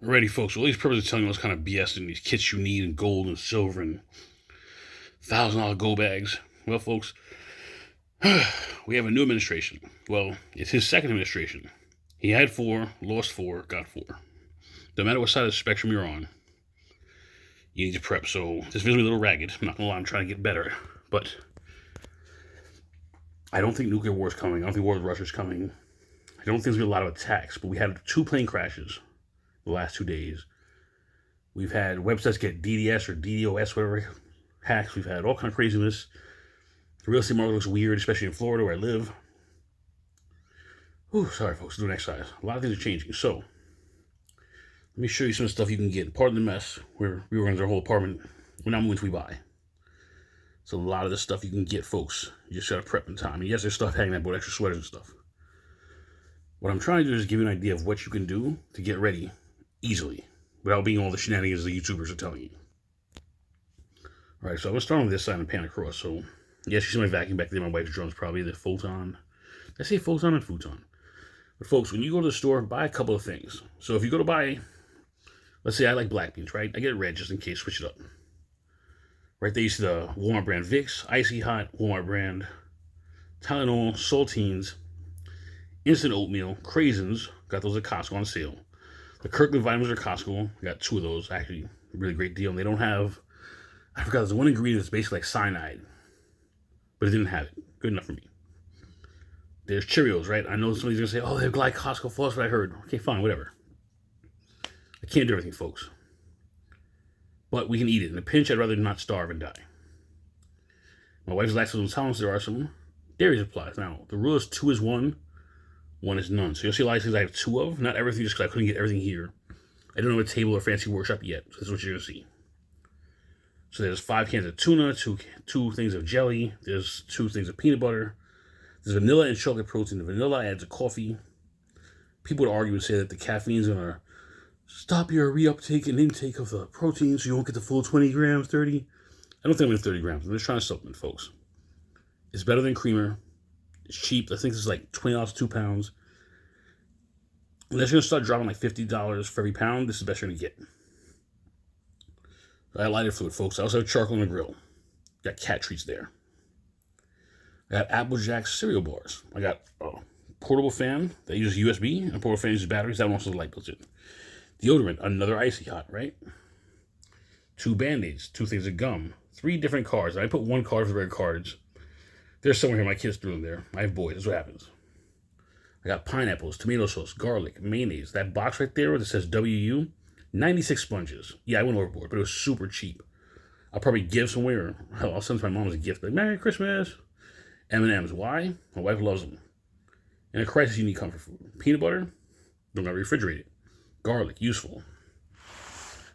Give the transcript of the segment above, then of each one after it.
Alrighty, folks. Well, these preppers are telling you what's kind of BS in these kits you need in gold and silver and $1,000 go bags. Well, folks, we have a new administration. Well, it's his second administration. He had 4, lost 4, got 4. No matter what side of the spectrum you're on, you need to prep. So this video's a little ragged. I'm not gonna lie, I'm trying to get better. But I don't think nuclear war is coming. I don't think war with Russia is coming. I don't think there's gonna be a lot of attacks. But we had 2 plane crashes the last 2 days. We've had websites get DDS or DDoS, whatever hacks. We've had all kind of craziness. The real estate market looks weird, especially in Florida where I live. Ooh, sorry, folks. Do an exercise. A lot of things are changing. So let me show you some of the stuff you can get. Pardon the mess. We're reorganizing our whole apartment. We're not moving till we buy. So a lot of the stuff you can get, folks. You just gotta prep in time. And yes, there's stuff hanging out, but extra sweaters and stuff. What I'm trying to do is give you an idea of what you can do to get ready easily without being all the shenanigans the YouTubers are telling you. All right, so I'm gonna start on this side and pan across. So yes, you see my vacuum back there. My wife's drums probably the futon. Did I say futon and futon? But folks, when you go to the store, buy a couple of things. So if you go to buy, let's say I like black beans, right? I get red just in case, switch it up. Right there you see the Walmart brand Vicks, Icy Hot, Walmart brand, Tylenol, saltines, instant oatmeal, craisins, got those at Costco on sale. The Kirkland vitamins are Costco, got 2 of those, actually, really great deal. And they don't have, I forgot, there's one ingredient that's basically like cyanide, but it didn't have it. Good enough for me. There's Cheerios, right? I know somebody's gonna say, oh, they have glycophosphate, what I heard. Okay, fine, whatever. I can't do everything, folks. But we can eat it. In a pinch, I'd rather not starve and die. My wife's lactose intolerance, there are some dairy supplies. Now, the rule is 2 is 1, 1 is none. So you'll see a lot of things I have 2 of. Not everything, just because I couldn't get everything here. I don't have a table or fancy workshop yet. So that's what you're going to see. So there's 5 cans of tuna, two things of jelly. There's 2 things of peanut butter. There's vanilla and chocolate protein. The vanilla adds a coffee. People would argue and say that the caffeine is going to stop your reuptake and intake of the protein so you won't get the full 20 grams, 30. I don't think I'm going to 30 grams. I'm just trying to supplement, folks. It's better than creamer. It's cheap. I think it's like $20 2 pounds. Unless you're going to start dropping like $50 for every pound, this is the best you're going to get. I got lighter fluid, folks. I also have charcoal on the grill. Got cat treats there. I got Apple Jack cereal bars. I got a portable fan that uses USB. And a portable fan uses batteries. That one also has a light built in. Deodorant, another Icy Hot, right? 2 Band-Aids, 2 things of gum, 3 different cards. I put 1 card for the red cards. There's somewhere here, my kids threw them there. I have boys, that's what happens. I got pineapples, tomato sauce, garlic, mayonnaise. That box right there that says WU, 96 sponges. Yeah, I went overboard, but it was super cheap. I'll probably give somewhere, or hell, I'll send to my mom as a gift. Like, Merry Christmas. M&M's, why? My wife loves them. In a crisis, you need comfort food. Peanut butter, don't gotta refrigerate it. Garlic, useful.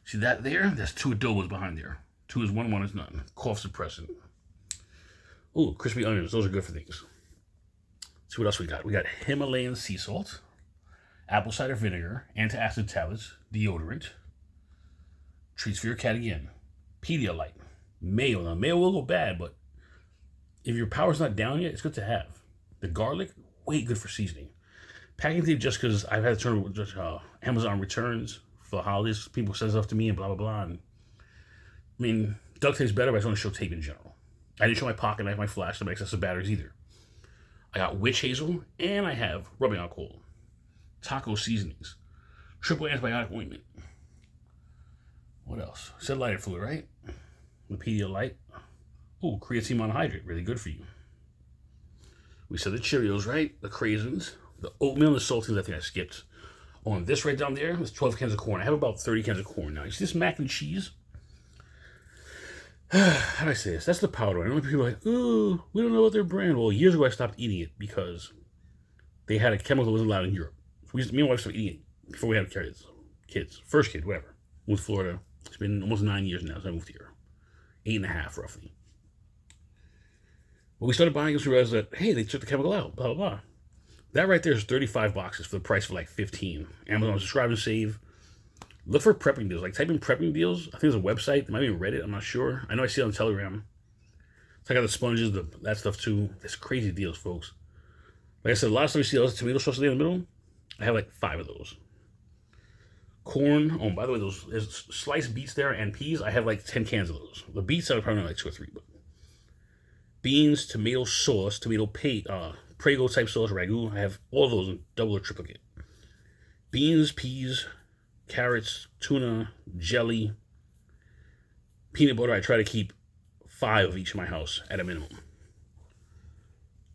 See that there? That's 2 adobos behind there. 2 is 1, 1 is none. Cough suppressant. Ooh, crispy onions. Those are good for things. Let's see what else we got. We got Himalayan sea salt, apple cider vinegar, antacid tablets, deodorant, treats for your cat again, Pedialyte, mayo. Now, mayo will go bad, but if your power's not down yet, it's good to have. The garlic, way good for seasoning. Packing tape, just because I've had to turn Amazon returns for the holidays. People send stuff to me and blah, blah, blah. And, I mean, duct tape's better, but I just want to show tape in general. I didn't show my pocket knife, my flash, and my excessive batteries either. I got witch hazel, and I have rubbing alcohol, taco seasonings, triple antibiotic ointment. What else? I said lighter fluid, right? The Pedialyte. Ooh, creatine monohydrate, really good for you. We said the Cheerios, right? The craisins. The oatmeal and the saltines, I think I skipped. On this right down there, there's 12 cans of corn. I have about 30 cans of corn now. You see this mac and cheese? How do I say this? That's the powder one. I know people are like, ooh, we don't know about their brand. Well, years ago I stopped eating it because they had a chemical that wasn't allowed in Europe. So me and my wife started eating it before we had kids. First kid, whatever. Moved to Florida. It's been almost 9 years now since I moved here. 8.5 roughly. When we started buying it, we realized that, hey, they took the chemical out, blah, blah, blah. That right there is 35 boxes for the price of like 15. Amazon, subscribe and save. Look for prepping deals. Like, type in prepping deals. I think there's a website. It might be Reddit. I'm not sure. I know I see it on Telegram. Check out the sponges, that stuff too. There's crazy deals, folks. Like I said, a lot of stuff you see those tomato sauce there in the middle. I have like 5 of those. Corn. Oh, by the way, those there's sliced beets there and peas. I have like 10 cans of those. The beets I would probably like 2 or 3. But beans, tomato sauce, Prego type sauce, ragu. I have all those in double or triplicate. Beans, peas, carrots, tuna, jelly, peanut butter. I try to keep 5 of each in my house at a minimum.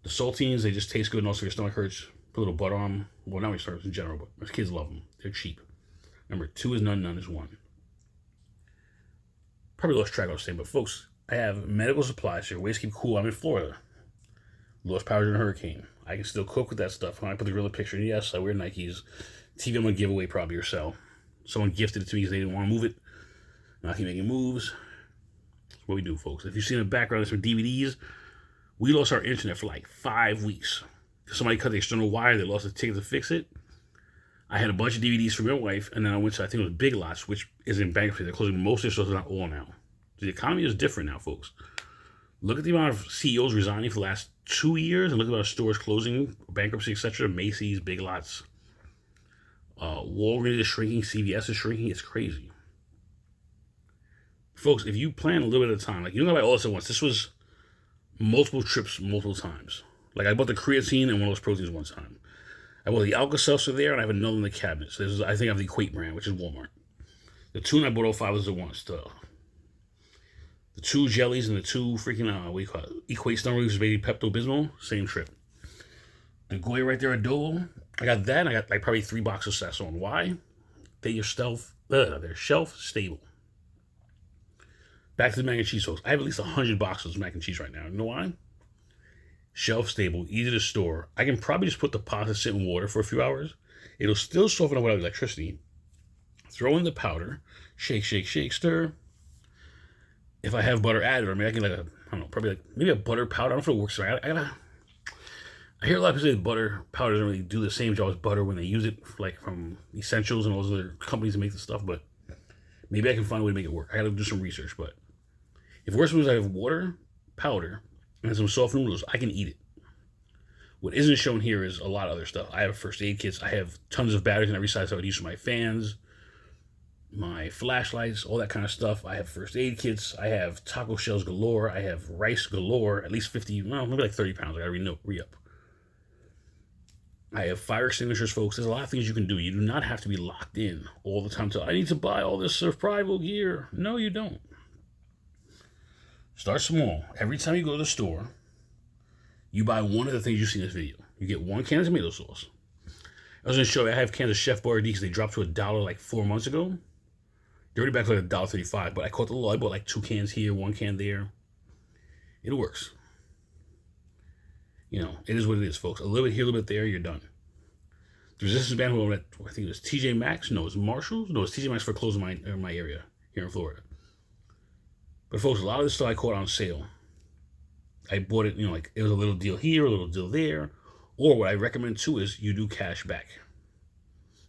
The saltines, they just taste good and also your stomach hurts. Put a little butter on them. Well, not my stomach in general, but my kids love them. They're cheap. Remember, 2 is none, none is 1. Probably lost track of what I was saying, but folks, I have medical supplies here. Ways to keep cool. I'm in Florida. Lost power during a hurricane. I can still cook with that stuff. When I put the gorilla picture, yes, I wear Nikes. TV I'm going to give away probably or sell. Someone gifted it to me because they didn't want to move it. Now I keep making moves. That's what we do, folks. If you see in the background, there's some DVDs. We lost our internet for like 5 weeks. Somebody cut the external wire. They lost the ticket to fix it. I had a bunch of DVDs from your wife, and then I went to, I think it was Big Lots, which is in bankruptcy. They're closing most of their stores, not all now. The economy is different now, folks. Look at the amount of CEOs resigning for the last 2 years, and look at the amount of stores closing, bankruptcy, etc. Macy's, Big Lots. Walgreens is shrinking, CVS is shrinking. It's crazy. Folks, if you plan a little bit at a time, like you don't gotta buy all this at once. This was multiple trips, multiple times. Like I bought the creatine and one of those proteins one time. I bought the Alka-Seltzer there, and I have another in the cabinet. So this is, I think I have the Equate brand, which is Walmart. The tuna, I bought all 5 of those at once. The 2 jellies and the 2 freaking, what do you call it? Equate Stone Release Baby Pepto-Bismol, same trip. The Goya right there, Adobo. I got that, and I got like probably 3 boxes of Sasson. Why? They're shelf stable. Back to the mac and cheese, folks. I have at least 100 boxes of mac and cheese right now. You know why? Shelf stable, easy to store. I can probably just put the pasta sit in water for a few hours. It'll still soften up without electricity. Throw in the powder. Shake, shake, shake, stir. If I have butter added, or maybe I can probably maybe a butter powder. I don't know if it works right. I hear a lot of people say butter powder doesn't really do the same job as butter when they use it, like from Essentials and all those other companies that make the stuff, but maybe I can find a way to make it work. I gotta do some research, but if worst comes, I have water, powder, and some soft noodles, I can eat it. What isn't shown here is a lot of other stuff. I have first aid kits. I have tons of batteries in every size I would use for my fans, my flashlights, all that kind of stuff. I have first aid kits. I have taco shells galore. I have rice galore, at least 50, well, maybe like 30 pounds. I gotta re-up. I have fire extinguishers, folks. There's a lot of things you can do. You do not have to be locked in all the time. I need to buy all this survival gear. No, you don't. Start small. Every time you go to the store, you buy one of the things you see in this video. You get 1 can of tomato sauce. I was going to show you, I have cans of Chef Boyardee because they dropped to $1 like 4 months ago. They're already back to like $1.35, but I caught the low. I bought like 2 cans here, 1 can there. It works. You know, it is what it is, folks. A little bit here, a little bit there, you're done. The resistance band, I think it was TJ Maxx. No, it's Marshalls. No, it's TJ Maxx for clothes in my area here in Florida. But folks, a lot of this stuff I caught on sale. I bought it, like it was a little deal here, a little deal there. Or what I recommend too is you do cash back.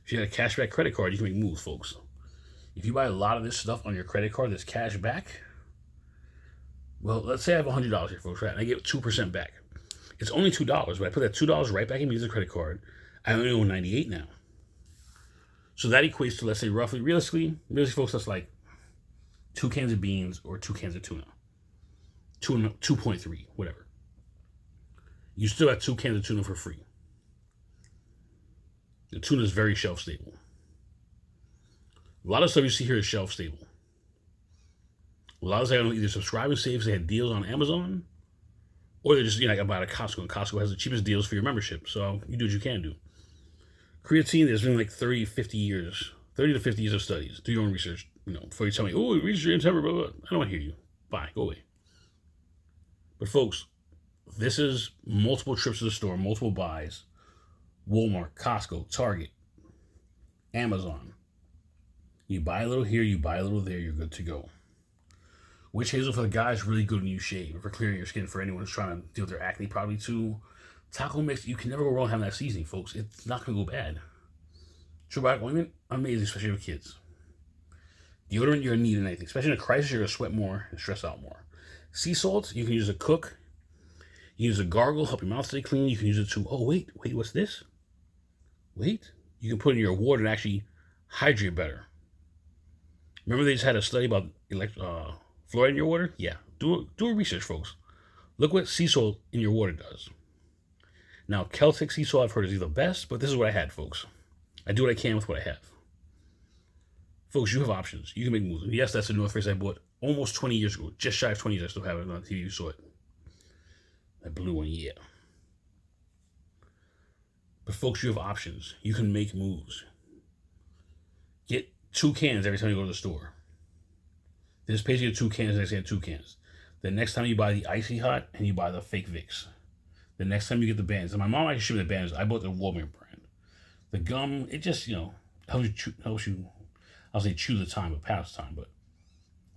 If you got a cash back credit card, you can make moves, folks. If you buy a lot of this stuff on your credit card that's cash back, well, let's say I have $100 here, folks, right? And I get 2% back. It's only $2, but I put that $2 right back in the credit card. I only owe $98 now. So that equates to, let's say, realistically, folks, that's like 2 cans of beans or 2 cans of tuna. 2.3, whatever. You still have 2 cans of tuna for free. The tuna is very shelf stable. A lot of stuff you see here is shelf stable. A lot of stuff I don't either subscribe and save because they had deals on Amazon, or they're just, I bought at Costco, and Costco has the cheapest deals for your membership. So you do what you can do. Creatine, there's been like 30 to 50 years of studies. Do your own research, before you tell me, oh, research your temper, blah, blah. I don't want to hear you. Bye, go away. But folks, this is multiple trips to the store, multiple buys. Walmart, Costco, Target, Amazon. You buy a little here, you buy a little there, you're good to go. Witch hazel for the guys, really good when you shave. For clearing your skin, for anyone who's trying to deal with their acne probably too. Taco mix, you can never go wrong having that seasoning, folks. It's not going to go bad. Probiotic ointment, amazing, especially with kids. Deodorant, you're going to need anything. Especially in a crisis, you're going to sweat more and stress out more. Sea salt, you can use to cook. You can use a gargle, help your mouth stay clean. You can use it to, wait, what's this? Wait. You can put in your water and actually Hydrate better. Remember they just had a study about fluoride in your water? Yeah. Do a research, folks. Look what sea salt in your water does. Now, Celtic sea salt I've heard is the best, but this is what I had, folks. I do what I can with what I have. Folks, you have options. You can make moves. Yes, that's the North Face I bought almost 20 years ago. Just shy of 20 years. I still have it on TV. You saw it. That blue one, yeah. But folks, you have options. You can make moves. Get 2 cans every time you go to the store. This pays you 2 cans, next thing 2 cans. The next time you buy the Icy Hot and you buy the fake Vicks. The next time you get the bands. And my mom actually showed me the bands. I bought the Walmart brand. The gum, it just, helps you, I'll say chew the time, but pass time. But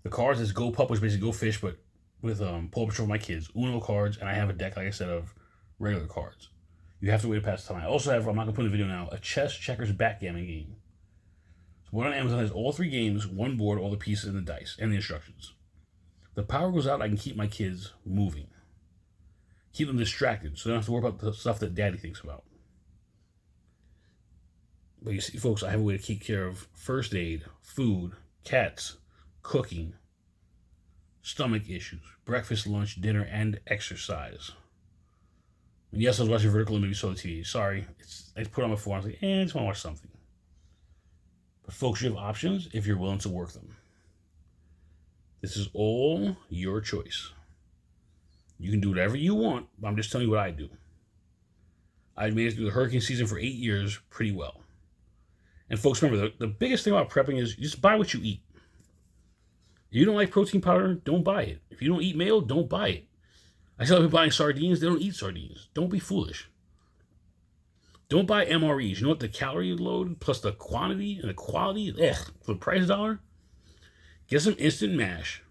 the cards is Go Pup, which basically Go Fish, but with Paw Patrol for my kids. Uno cards, and I have a deck, like I said, of regular cards. You have to wait to pass time. I also have, I'm not going to put in the video now, a chess, checkers, backgammon game. So one on Amazon has all 3 games, 1 board, all the pieces, and the dice, and the instructions. The power goes out, I can keep my kids moving. Keep them distracted, so they don't have to worry about the stuff that daddy thinks about. But you see, folks, I have a way to take care of first aid, food, cats, cooking, stomach issues, breakfast, lunch, dinner, and exercise. And yes, I was watching Vertical and maybe saw the TV. Sorry, I put it on my phone. I was like, I just want to watch something. But folks, you have options if you're willing to work them. This is all your choice. You can do whatever you want, but I'm just telling you what I do. I made it through the hurricane season for 8 years pretty well. And folks, remember, the biggest thing about prepping is you just buy what you eat. If you don't like protein powder, don't buy it. If you don't eat mayo, don't buy it. I see people buying sardines, they don't eat sardines. Don't be foolish. Don't buy MREs. You know what the calorie load plus the quantity and the quality, for the price dollar? Get some instant mash.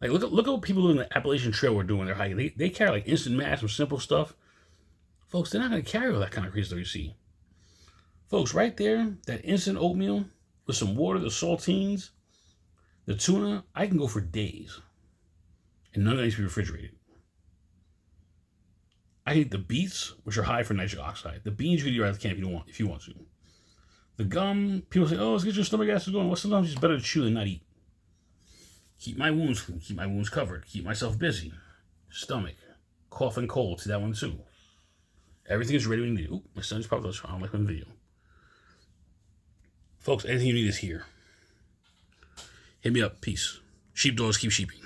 Like, look at what people in the Appalachian Trail were doing. They're hiking. They carry like instant mash, some simple stuff. Folks, they're not going to carry all that kind of crazy stuff you see. Folks, right there, that instant oatmeal with some water, the saltines, the tuna, I can go for days. And none of that needs to be refrigerated. I eat the beets, which are high for nitric oxide. The beans you can eat right out of the can if you want to. The gum, people say, let's get your stomach acid going. Well, sometimes it's better to chew than not eat. Keep my wounds clean, keep my wounds covered, keep myself busy. Stomach, cough and cold, see that one too. Everything is ready when you need it. Ooh, my son's probably on like one video. Folks, anything you need is here. Hit me up. Peace. Sheepdogs keep sheeping.